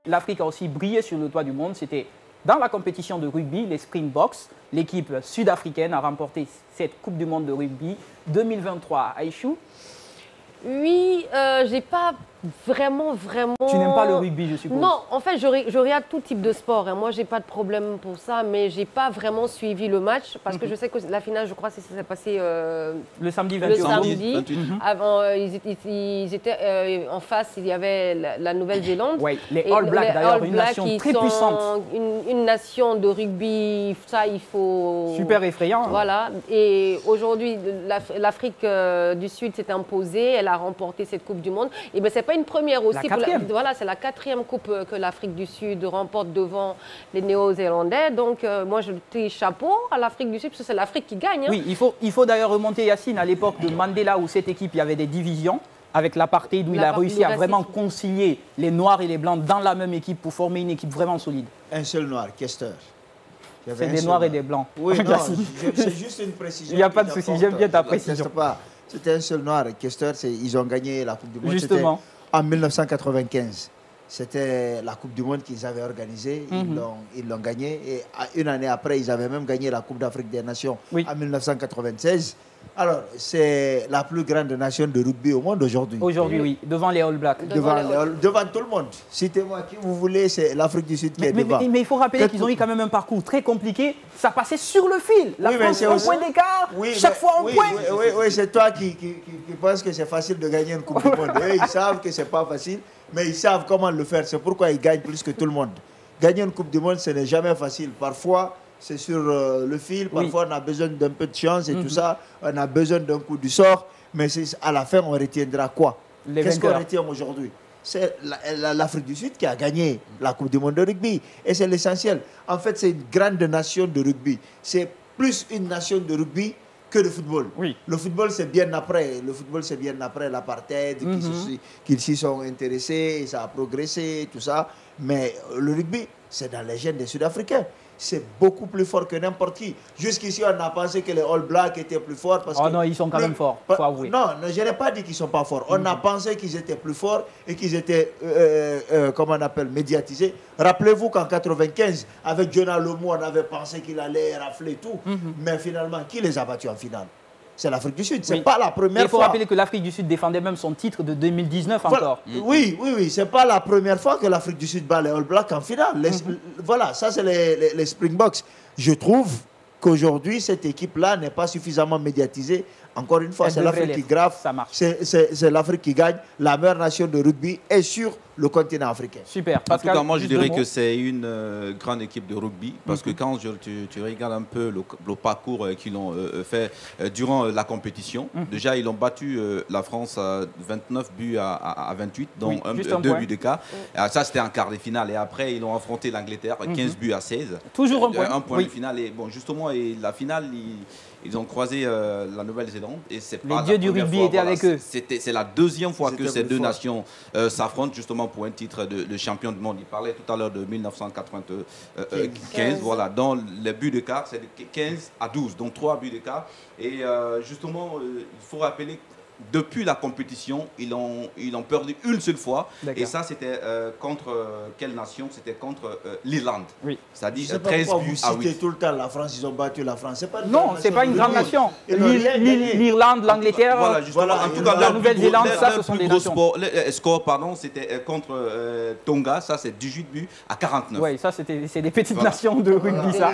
L'Afrique a aussi brillé sur le toit du monde. C'était dans la compétition de rugby, les Springboks. L'équipe sud-africaine a remporté cette Coupe du monde de rugby 2023. Aïchou? Oui, j'ai pas vraiment... Tu n'aimes pas le rugby, je suppose? Non, en fait, je regarde tout type de sport. Hein. Moi, j'ai pas de problème pour ça, mais j'ai pas vraiment suivi le match parce que je sais que la finale, je crois que ça s'est passé le samedi 28. Le samedi. Avant, ils étaient en face, il y avait la Nouvelle-Zélande. Oui, les All Blacks, d'ailleurs, une nation très puissante. Une nation de rugby, ça, il faut... Super effrayant. Voilà. Et aujourd'hui, l'Afrique du Sud s'est imposée. Elle a remporté cette Coupe du Monde. Et bien, c'est pas une première aussi. Voilà, c'est la 4e coupe que l'Afrique du Sud remporte devant les Néo-Zélandais. Donc, moi, je dis chapeau à l'Afrique du Sud, parce que c'est l'Afrique qui gagne. Hein. Oui, il faut d'ailleurs remonter, Yacine, à l'époque de Mandela, où cette équipe, il y avait des divisions, avec l'apartheid, où il a réussi à vraiment concilier les Noirs et les Blancs dans la même équipe pour former une équipe vraiment solide. Un seul Noir, Kester. C'est des Noirs et des Blancs. Oui, non, c'est juste une précision. Il n'y a pas de souci, j'aime bien ta précision. C'était un seul Noir, Kester, ils ont gagné la Coupe du Monde. Justement. En 1995. C'était la Coupe du Monde qu'ils avaient organisée. Ils l'ont gagnée. Et une année après, ils avaient même gagné la Coupe d'Afrique des Nations en 1996. Alors, c'est la plus grande nation de rugby au monde aujourd'hui. Aujourd'hui, oui. Devant les All Blacks. Devant tout le monde. Citez-moi qui vous voulez, c'est l'Afrique du Sud qui est devant. Mais il faut rappeler qu'ils ont eu quand même un parcours très compliqué. Ça passait sur le fil. La France, un point d'écart, chaque fois un point. Oui, c'est toi qui penses que c'est facile de gagner une Coupe du Monde. Eux, ils savent que ce n'est pas facile, mais ils savent comment le faire. C'est pourquoi ils gagnent plus que tout le monde. Gagner une Coupe du Monde, ce n'est jamais facile. Parfois, c'est sur le fil. Parfois, on a besoin d'un peu de chance et tout ça. On a besoin d'un coup du sort. Mais à la fin, on retiendra quoi? Qu'est-ce qu'on retient aujourd'hui? C'est l'Afrique du Sud qui a gagné la Coupe du monde de rugby. Et c'est l'essentiel. En fait, c'est une grande nation de rugby. C'est plus une nation de rugby que le football. Oui. Le football, c'est bien après. Le football, c'est bien après l'apartheid, qu'ils s'y sont intéressés, et ça a progressé, tout ça. Mais le rugby, c'est dans les gènes des Sud-Africains. C'est beaucoup plus fort que n'importe qui. Jusqu'ici, on a pensé que les All Blacks étaient plus forts. Parce que non, ils sont quand même forts, faut avouer. Non, je n'ai pas dit qu'ils ne sont pas forts. On a pensé qu'ils étaient plus forts et qu'ils étaient, comment on appelle, médiatisés. Rappelez-vous qu'en 1995, avec Jonah Lomu, on avait pensé qu'il allait rafler tout. Mais finalement, qui les a battus en finale? C'est l'Afrique du Sud. C'est pas la première fois. Il faut rappeler que l'Afrique du Sud défendait même son titre de 2019 encore. Oui. C'est pas la première fois que l'Afrique du Sud bat les All Blacks en finale. Voilà, ça c'est les Springboks. Je trouve qu'aujourd'hui, cette équipe-là n'est pas suffisamment médiatisée. Encore une fois, c'est l'Afrique qui grave. C'est l'Afrique qui gagne. La meilleure nation de rugby est sur le continent africain. Super. Pascal, en tout cas, moi, je dirais que c'est une grande équipe de rugby. Parce que quand tu regardes un peu le parcours qu'ils ont fait durant la compétition, déjà, ils ont battu la France à 29 buts à 28, donc 2 buts d'écart. Ça, c'était en quart de finale. Et après, ils ont affronté l'Angleterre, 15 buts à 16. Toujours un point. Un point de finale. Et bon, justement, la finale, ils ont croisé la Nouvelle-Zélande. Et les dieux du rugby étaient avec eux. C'est la deuxième fois que ces deux nations s'affrontent, justement, pour un titre de champion du monde. Il parlait tout à l'heure de 1995, voilà, dont les buts d'écart, c'est de 15 à 12, donc 3 buts d'écart. Et justement, il faut rappeler depuis la compétition, ils ont perdu une seule fois. Et ça, c'était contre quelle nation? C'était contre l'Irlande. Oui. C'est-à-dire 13 buts à 8. Vous citez tout le temps la France, ils ont battu la France. Non, ce n'est pas une grande nation. L'Irlande, l'Angleterre, en tout cas, la Nouvelle-Zélande, ça, ce sont des nations. Le score, pardon, c'était contre Tonga. Ça, c'est 18 buts à 49. Oui, ça, c'est des petites nations de rugby, ça.